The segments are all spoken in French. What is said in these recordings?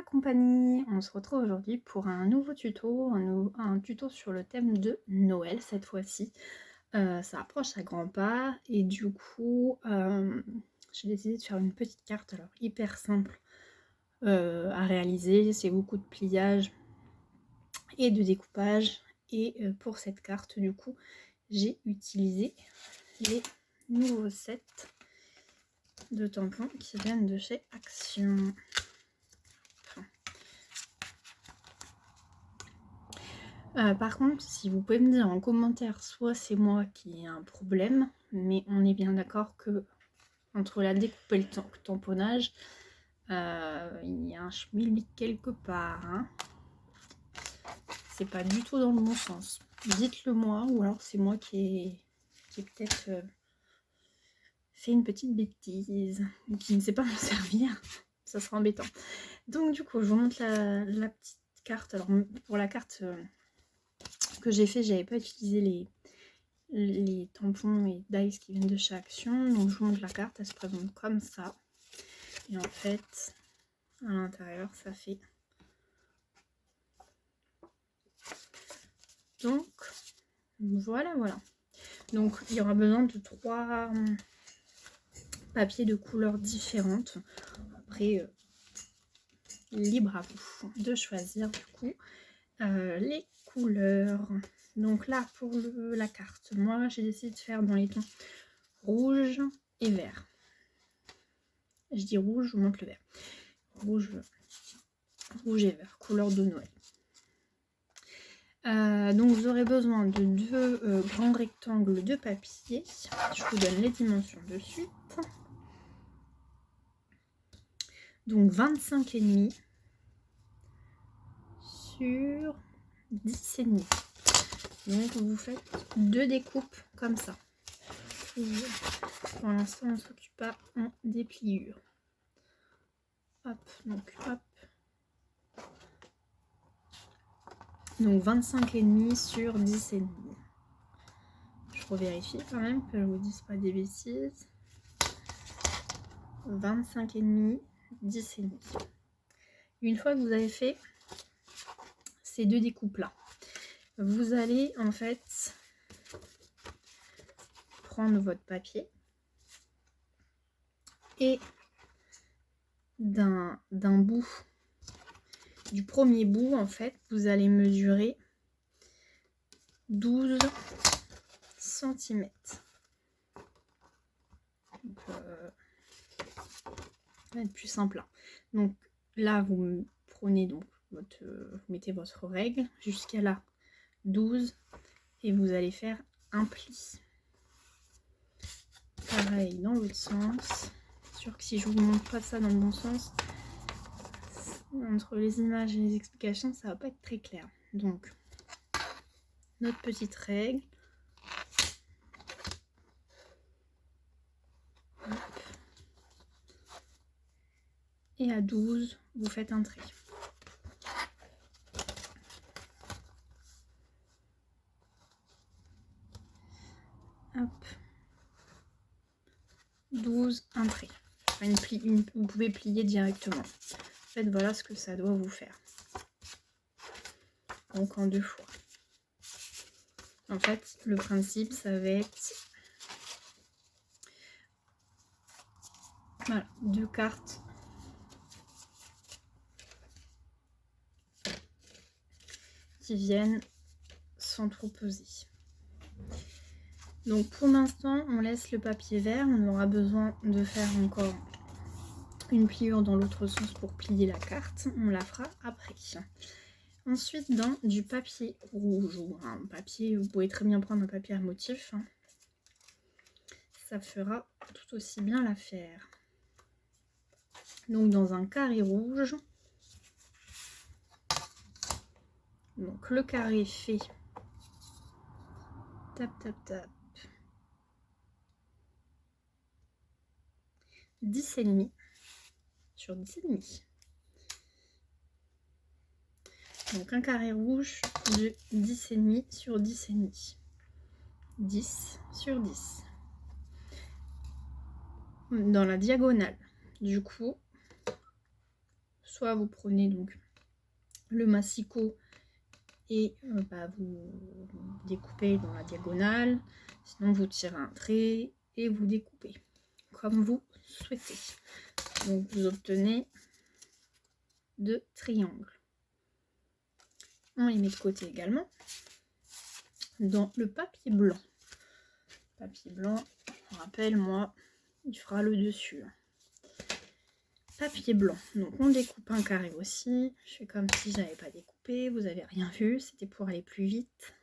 compagnie, on se retrouve aujourd'hui pour un nouveau tuto, un tuto sur le thème de Noël cette fois-ci. Ça approche à grands pas et du coup j'ai décidé de faire une petite carte, alors hyper simple à réaliser, c'est beaucoup de pliage et de découpage. Et pour cette carte du coup j'ai utilisé les nouveaux sets de tampons qui viennent de chez Action. Par contre, si vous pouvez me dire en commentaire, soit c'est moi qui ai un problème, mais on est bien d'accord que entre la découpe et le tamponnage, il y a un schmilblick quelque part. Hein. C'est pas du tout dans le bon sens. Dites-le moi, ou alors c'est moi qui ai peut-être fait une petite bêtise, ou qui ne sait pas m'en servir. Ça sera embêtant. Donc du coup, je vous montre la petite carte. Alors pour la carte que j'ai fait, j'avais pas utilisé les tampons et dies qui viennent de chez Action. Donc je vous montre la carte, elle se présente comme ça. Et en fait, à l'intérieur, ça fait... Donc, voilà. Donc il y aura besoin de 3 papiers de couleurs différentes. Après, libre à vous de choisir du coup les couleurs. Donc là, pour la carte, moi j'ai décidé de faire dans les tons rouge et vert. Je dis rouge, je vous montre le vert. Rouge et vert, couleur de Noël. Donc vous aurez besoin de 2 grands rectangles de papier. Je vous donne les dimensions de suite. Donc 25,5 sur 10,5. Donc vous faites 2 découpes comme ça. Pour l'instant on ne s'occupe pas en dépliure. Hop, donc hop. Donc 25,5 sur 10,5. Je revérifie quand même que je vous dise pas des bêtises. 25,5, 10,5. Une fois que vous avez fait ces 2 découpes là, vous allez en fait prendre votre papier et d'un bout, du premier bout en fait, vous allez mesurer 12 cm. Donc, ça va être plus simple là. Donc là vous prenez donc vous mettez votre règle jusqu'à là 12 et vous allez faire un pli. Pareil dans l'autre sens. C'est sûr que si je vous montre pas ça dans le bon sens, entre les images et les explications, ça va pas être très clair. Donc notre petite règle. Hop. Et à 12, vous faites un trait. Hop. 12, un trait. Enfin, vous pouvez plier directement. En fait, voilà ce que ça doit vous faire. Donc en 2 fois. En fait, le principe, ça va être... Voilà, 2 cartes. Qui viennent sans trop peser. Donc pour l'instant, on laisse le papier vert. On aura besoin de faire encore une pliure dans l'autre sens pour plier la carte. On la fera après. Ensuite, dans du papier rouge ou un papier, vous pouvez très bien prendre un papier à motif. Ça fera tout aussi bien l'affaire. Donc dans un carré rouge. Donc le carré fait tap 10,5 sur 10,5. Donc un carré rouge de 10,5 sur 10,5. 10 sur 10. Dans la diagonale. Du coup, soit vous prenez donc le massicot et vous découpez dans la diagonale, sinon vous tirez un trait et vous découpez comme vous souhaitez. Donc vous obtenez 2 triangles. On les met de côté également. Dans le papier blanc. Papier blanc, je rappelle, moi, il fera le dessus. Papier blanc, donc on découpe un carré aussi. Je fais comme si je n'avais pas découpé, vous n'avez rien vu, c'était pour aller plus vite.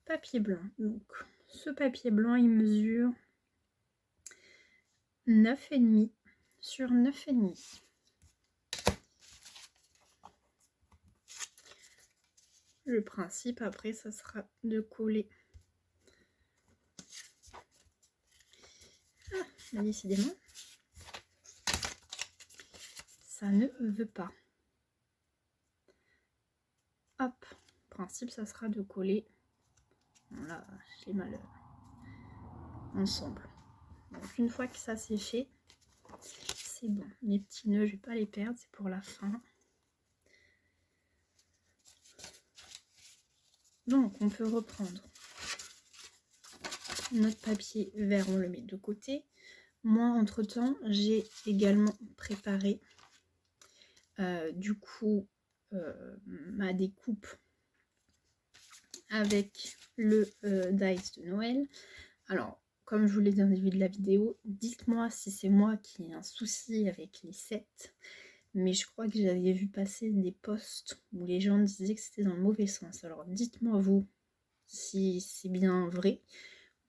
Papier blanc, donc ce papier blanc il mesure 9,5 sur 9,5. Le principe après ça sera de coller. Ah, décidément, ça ne veut pas. Hop, le principe ça sera de coller. Bon, là, j'ai mal ensemble. Donc une fois que ça c'est fait, c'est bon. Les petits nœuds, je vais pas les perdre, c'est pour la fin. Donc on peut reprendre notre papier vert, on le met de côté. Moi entre temps j'ai également préparé ma découpe avec le dice de Noël. Alors comme je vous l'ai dit au début de la vidéo, dites-moi si c'est moi qui ai un souci avec les sets, mais je crois que j'avais vu passer des posts où les gens disaient que c'était dans le mauvais sens. Alors dites-moi vous si c'est bien vrai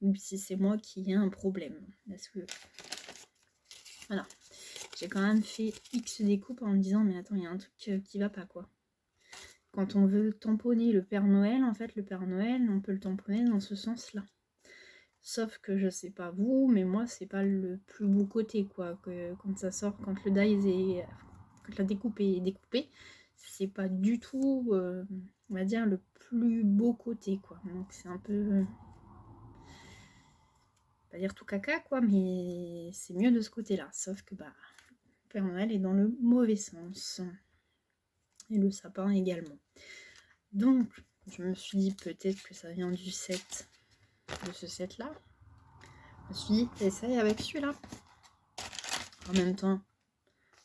ou si c'est moi qui ai un problème, parce que voilà, j'ai quand même fait X découpes en me disant mais attends, il y a un truc qui va pas quoi. Quand on veut tamponner le Père Noël, en fait le Père Noël on peut le tamponner dans ce sens là, sauf que je sais pas vous, mais moi c'est pas le plus beau côté quoi, que quand ça sort, quand le dies est, quand la découpe est découpée, c'est pas du tout on va dire le plus beau côté quoi, donc c'est un peu, pas dire tout caca quoi, mais c'est mieux de ce côté là, sauf que Père Noël est dans le mauvais sens et le sapin également. Donc je me suis dit peut-être que ça vient du set, de ce set là. Je me suis dit essaye avec celui-là. En même temps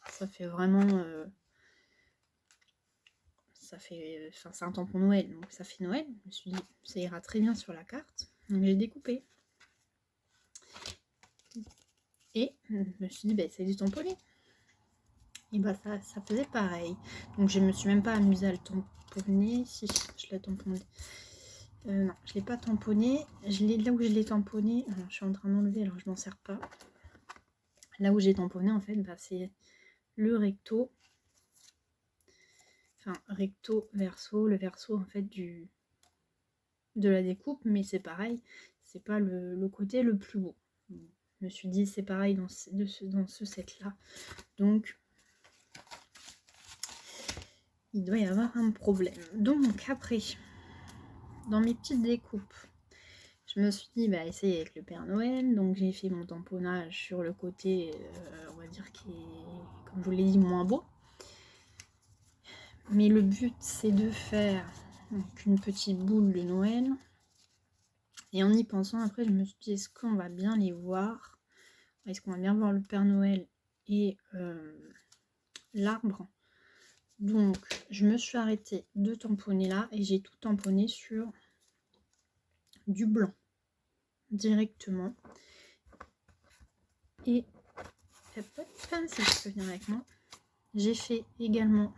ça fait vraiment c'est un tampon Noël, donc ça fait Noël. Je me suis dit ça ira très bien sur la carte, donc j'ai découpé. Et je me suis dit essaye de tamponner. Et ça faisait pareil. Donc je me suis même pas amusée à le tamponner. Si je l'ai tamponné. Non, je l'ai pas tamponné. Là où je l'ai tamponné. Alors, je suis en train d'enlever, alors je m'en sers pas. Là où j'ai tamponné en fait, c'est le recto. Enfin recto verso. Le verso en fait de la découpe, mais c'est pareil. C'est pas le côté le plus beau. Je me suis dit c'est pareil dans ce set là. Donc il doit y avoir un problème. Donc après, dans mes petites découpes, je me suis dit essayer avec le Père Noël. Donc j'ai fait mon tamponnage sur le côté on va dire qui est, comme je vous l'ai dit, moins beau. Mais le but c'est de faire donc, une petite boule de Noël. Et en y pensant après, je me suis dit est-ce qu'on va bien les voir? Est-ce qu'on va bien voir le Père Noël et l'arbre? Donc je me suis arrêtée de tamponner là et j'ai tout tamponné sur du blanc directement. Et si tu peux venir avec moi, j'ai fait également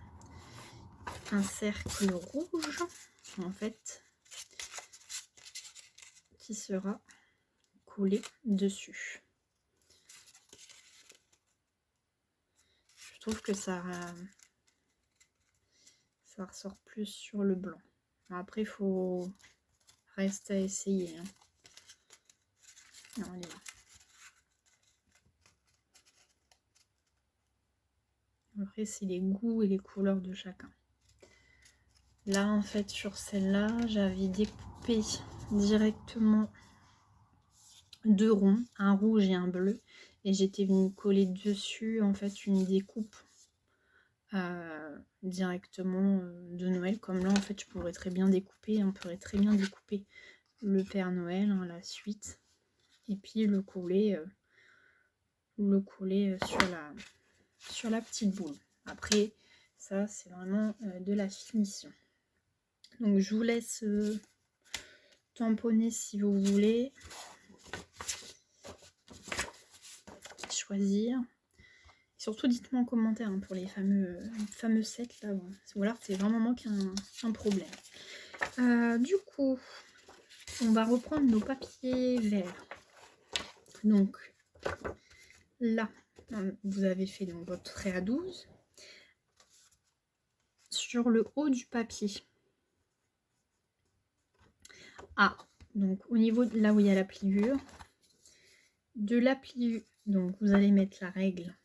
un cercle rouge en fait qui sera collé dessus. Je trouve que ça ressort plus sur le blanc. Après, il faut rester à essayer. Hein. Non, elle est là. Après, c'est les goûts et les couleurs de chacun. Là, en fait, sur celle-là, j'avais découpé directement 2 ronds, un rouge et un bleu. Et j'étais venue coller dessus, en fait, une découpe directement de Noël. Comme là, en fait, je pourrais très bien découper, on pourrait très bien découper le Père Noël, hein, la suite, et puis le coller sur la petite boule. Après, ça, c'est vraiment de la finition. Donc, je vous laisse tamponner si vous voulez. Choisir. Surtout, dites-moi en commentaire hein, pour les fameux sets là. Ou alors, c'est vraiment moi qui ai un problème. Du coup, on va reprendre nos papiers verts. Donc, là, vous avez fait donc, votre trait à 12. Sur le haut du papier. Donc au niveau de là où il y a la pliure. De la pliure, donc vous allez mettre la règle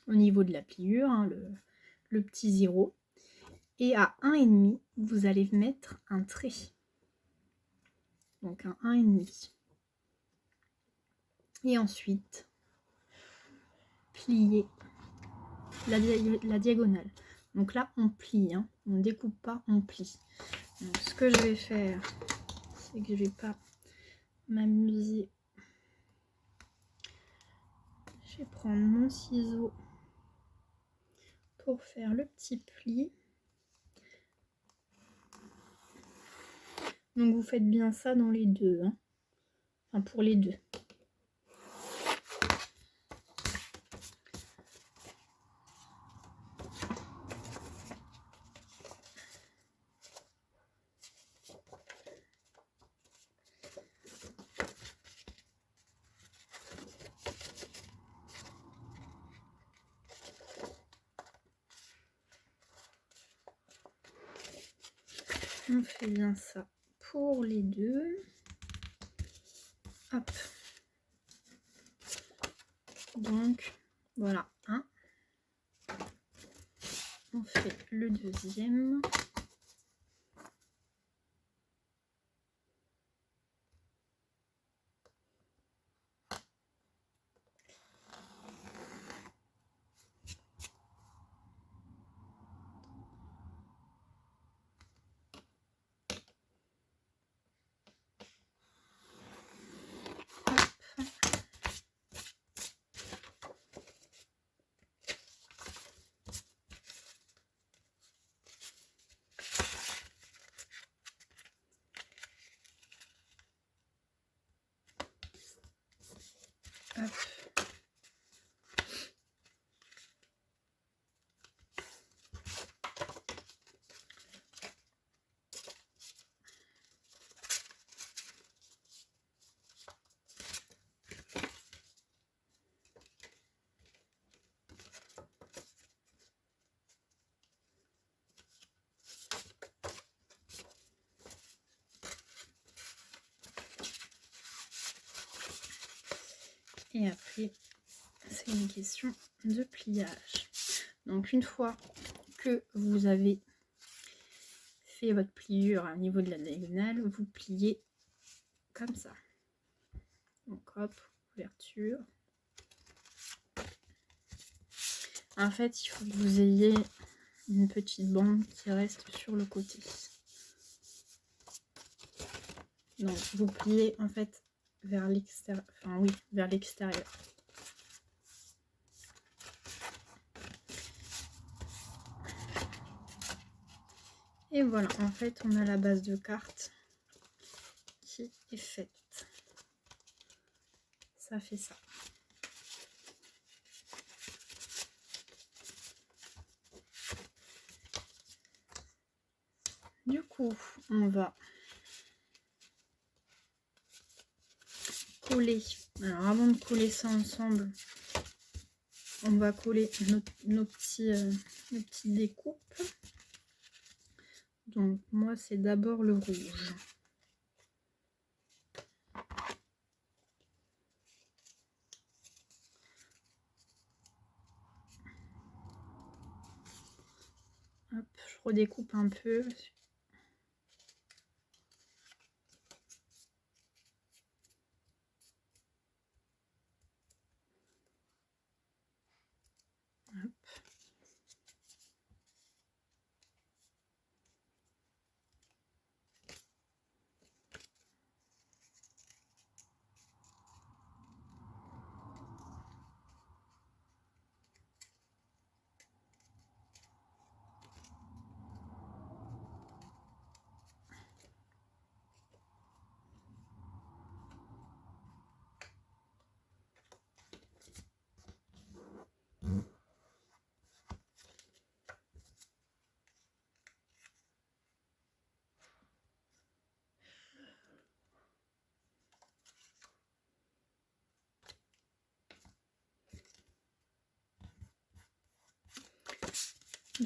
au niveau de la pliure, hein, le petit 0. Et à 1,5, vous allez mettre un trait. Donc un 1,5. Et ensuite, plier la diagonale. Donc là, on plie, hein. On ne découpe pas, on plie. Donc, ce que je vais faire, c'est que je vais pas m'amuser. Je vais prendre mon ciseau pour faire le petit pli. Donc vous faites bien ça dans les deux, hein. Enfin pour les deux. On fait bien ça pour les deux. Hop. Donc, voilà, un. On fait le deuxième. Hop. Et après, c'est une question de pliage. Donc une fois que vous avez fait votre pliure au niveau de la diagonale, vous pliez comme ça. Donc hop, ouverture. En fait, il faut que vous ayez une petite bande qui reste sur le côté. Donc vous pliez en fait vers l'extérieur, enfin oui, vers l'extérieur. Et voilà, en fait, on a la base de carte qui est faite. Ça fait ça. Du coup, on va coller. Alors, avant de coller ça ensemble, on va coller nos petites découpes. Donc, moi, c'est d'abord le rouge. Hop, je redécoupe un peu.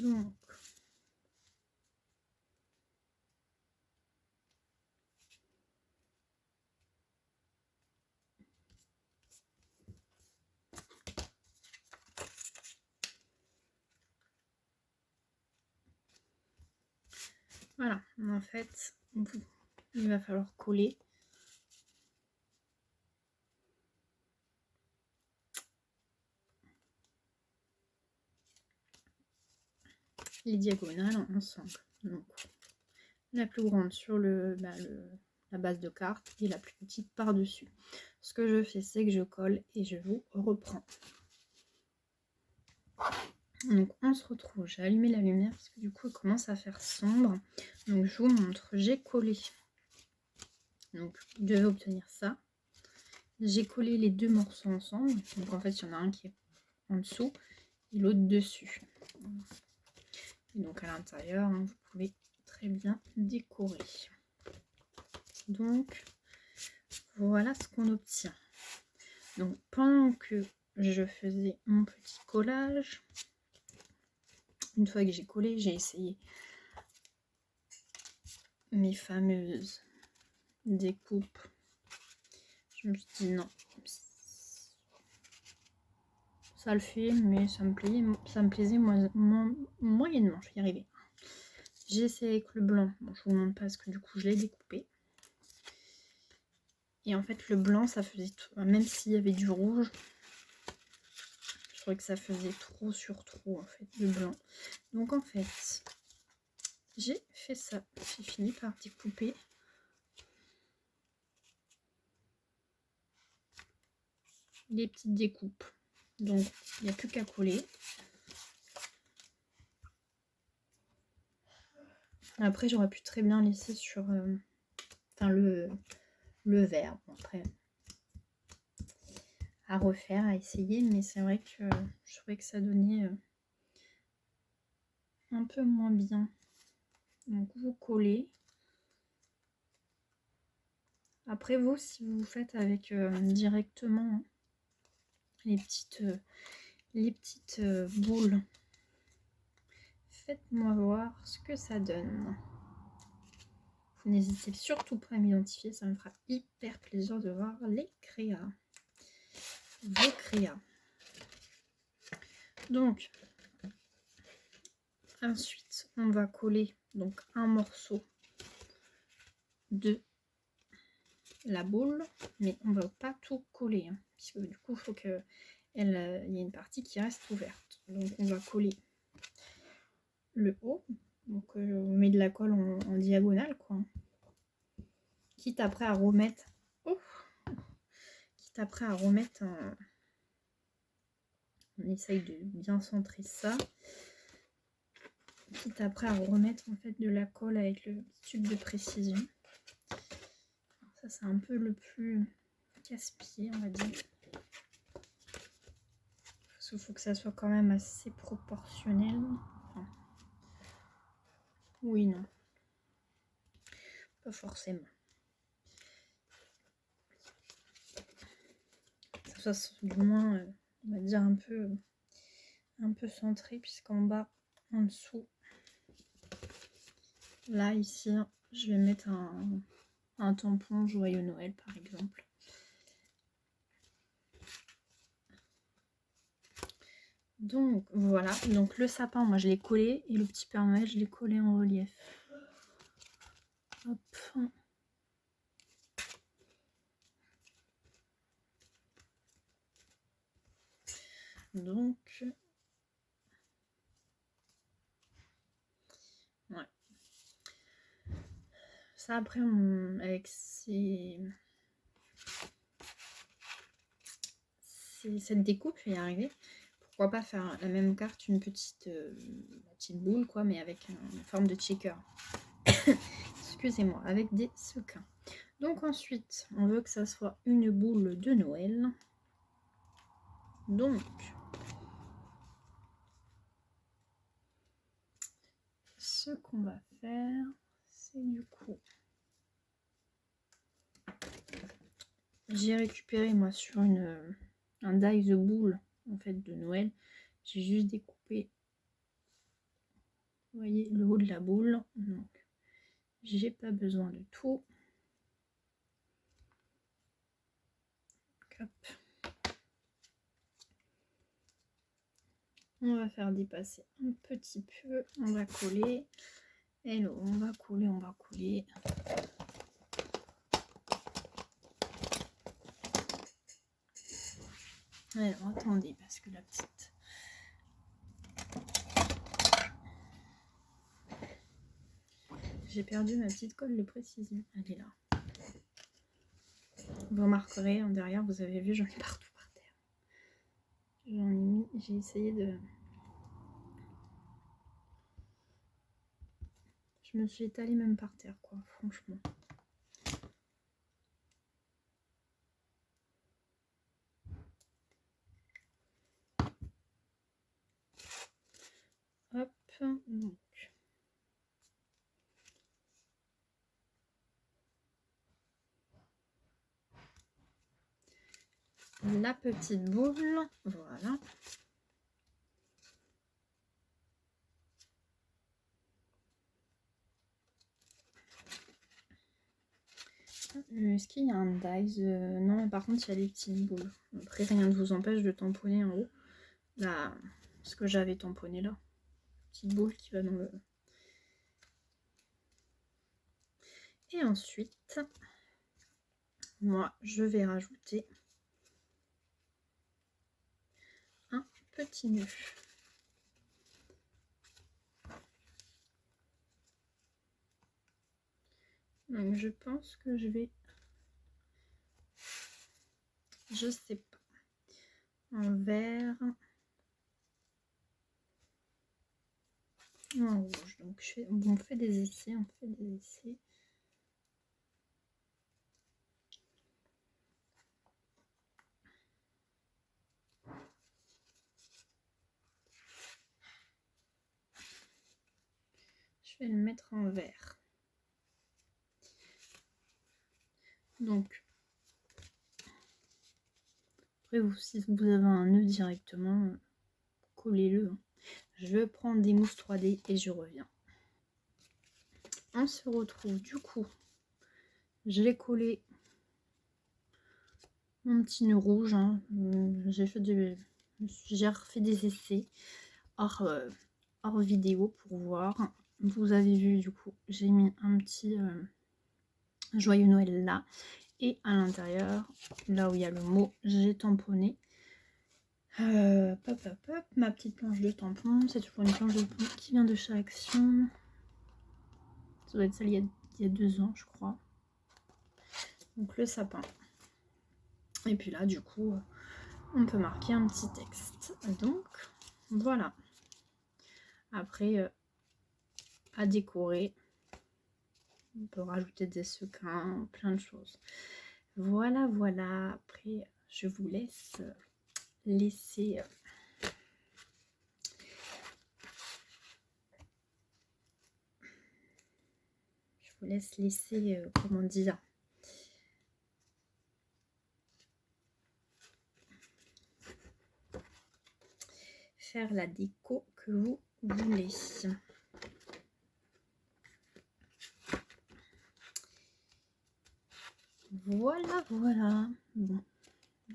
Donc, voilà, en fait, il va falloir coller. Les diagonales ensemble. Donc, la plus grande sur la base de carte et la plus petite par-dessus. Ce que je fais, c'est que je colle et je vous reprends. Donc on se retrouve, j'ai allumé la lumière parce que du coup il commence à faire sombre. Donc je vous montre, j'ai collé. Donc vous devez obtenir ça. J'ai collé les deux morceaux ensemble. Donc en fait il y en a un qui est en dessous et l'autre dessus. Et donc à l'intérieur, hein, vous pouvez très bien décorer. Donc voilà ce qu'on obtient. Donc pendant que je faisais mon petit collage, une fois que j'ai collé, j'ai essayé mes fameuses découpes. Je me suis dit non, ça le fait, mais ça me plaisait moyennement, je vais y arriver. J'ai essayé avec le blanc, bon, je vous montre pas parce que du coup je l'ai découpé. Et en fait le blanc ça faisait tout, même s'il y avait du rouge, je trouvais que ça faisait trop sur trop en fait, le blanc. Donc en fait, j'ai fait ça, j'ai fini par découper les petites découpes. Donc il n'y a plus qu'à coller. Après j'aurais pu très bien laisser sur le vert. Bon, après à refaire, à essayer, mais c'est vrai que je trouvais que ça donnait un peu moins bien. Donc vous collez. Après vous, si vous faites avec directement les petites boules, faites-moi voir ce que ça donne. Vous n'hésitez surtout pas à m'identifier, ça me fera hyper plaisir de voir les créas. Vos créas. Donc ensuite, on va coller donc un morceau de la boule, mais on va pas tout coller, hein, puisque du coup, il faut que il y ait une partie qui reste ouverte. Donc on va coller le haut. Donc on met de la colle en diagonale, quoi. Quitte après à remettre. Quitte après à remettre un. On essaye de bien centrer ça. Quitte après à remettre en fait de la colle avec le tube de précision. Alors ça c'est un peu le plus casse-pied, on va dire. Parce qu'il faut que ça soit quand même assez proportionnel. Enfin, oui, non. Pas forcément. Que ça soit du moins, on va dire, un peu centré, puisqu'en bas, en dessous, là, ici, je vais mettre un tampon Joyeux Noël, par exemple. Donc, voilà. Donc, le sapin, moi, je l'ai collé. Et le petit Père Noël, je l'ai collé en relief. Hop. Donc, ouais. Ça, après, avec cette découpe, je vais y arriver. Pourquoi pas faire la même carte, une petite boule, quoi, mais avec une forme de shaker. Excusez-moi, avec des sequins. Donc ensuite, on veut que ça soit une boule de Noël. Donc, ce qu'on va faire, c'est du coup, j'ai récupéré moi sur un die de boule en fait de Noël. J'ai juste découpé Vous voyez le haut de la boule, donc j'ai pas besoin de tout. Hop. On va faire dépasser un petit peu, on va coller. Hello, on va coller, on va coller. Alors attendez, parce que la petite... J'ai perdu ma petite colle de précision, elle est là. Vous remarquerez, en derrière, vous avez vu, j'en ai partout par terre. J'en ai mis, j'ai essayé de... Je me suis étalée même par terre, quoi, franchement. Hop, donc. La petite boule, voilà. Est-ce qu'il y a un dies? Non, mais par contre, il y a les petites boules. Après, rien ne vous empêche de tamponner en haut. Là, ce que j'avais tamponné là. Petite boule qui va dans le... Et ensuite, moi, je vais rajouter un petit nœud. Donc, je pense que je vais... Je sais pas. En vert. En rouge. Donc, on fait des essais, on fait des essais. Je vais le mettre en vert. Donc, après, si vous avez un nœud directement, collez-le. Je prends des mousses 3D et je reviens. On se retrouve du coup. Je l'ai collé mon petit nœud rouge. Hein. J'ai refait des essais hors vidéo pour voir. Vous avez vu du coup, j'ai mis un petit joyeux Noël là. Et à l'intérieur, là où il y a le mot, j'ai tamponné. Ma petite planche de tampon. C'est toujours une planche de tampon qui vient de chez Action. Ça doit être celle il y a 2 ans, je crois. Donc le sapin. Et puis là, du coup, on peut marquer un petit texte. Donc, voilà. Après, à décorer, on peut rajouter des sequins, plein de choses. Voilà, voilà. Après, je vous laisse laisser... comment dire, faire la déco que vous voulez. Voilà, voilà. Bon,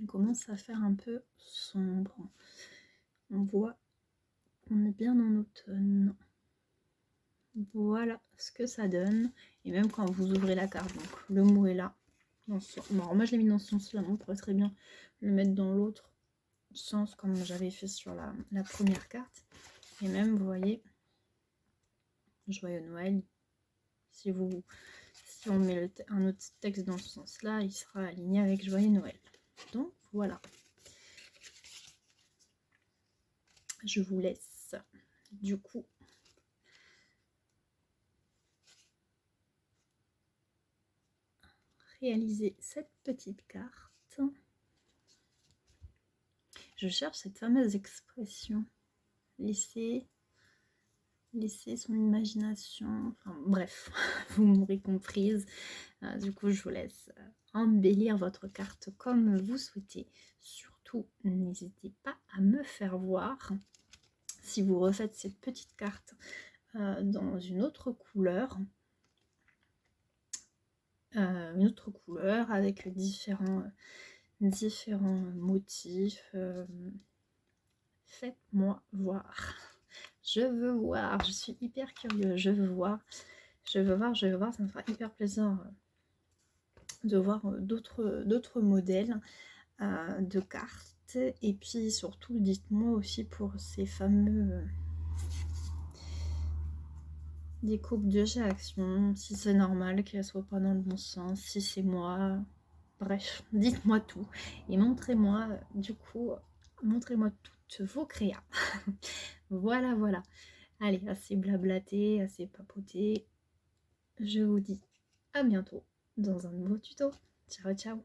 on commence à faire un peu sombre. On voit qu'on est bien en automne. Voilà ce que ça donne. Et même quand vous ouvrez la carte, donc le mot est là. Bon, alors moi je l'ai mis dans ce sens-là, on pourrait très bien le mettre dans l'autre sens comme j'avais fait sur la première carte. Et même, vous voyez, Joyeux Noël. Si on met un autre texte dans ce sens-là, il sera aligné avec Joyeux Noël. Donc voilà. Je vous laisse du coup réaliser cette petite carte. Je cherche cette fameuse expression. Laisser son imagination. Enfin bref, vous m'aurez comprise. Du coup, je vous laisse embellir votre carte comme vous souhaitez. Surtout, n'hésitez pas à me faire voir si vous refaites cette petite carte dans une autre couleur. Avec différents motifs. Faites-moi voir. Je veux voir, je suis hyper curieuse, je veux voir, ça me fera hyper plaisir de voir d'autres modèles de cartes. Et puis surtout, dites-moi aussi pour ces fameux découpes de réaction, si c'est normal qu'elles soient pas dans le bon sens, si c'est moi. Bref, dites-moi tout et montrez-moi montrez-moi toutes vos créas. Voilà, voilà. Allez, assez blablaté, assez papoté. Je vous dis à bientôt dans un nouveau tuto. Ciao, ciao.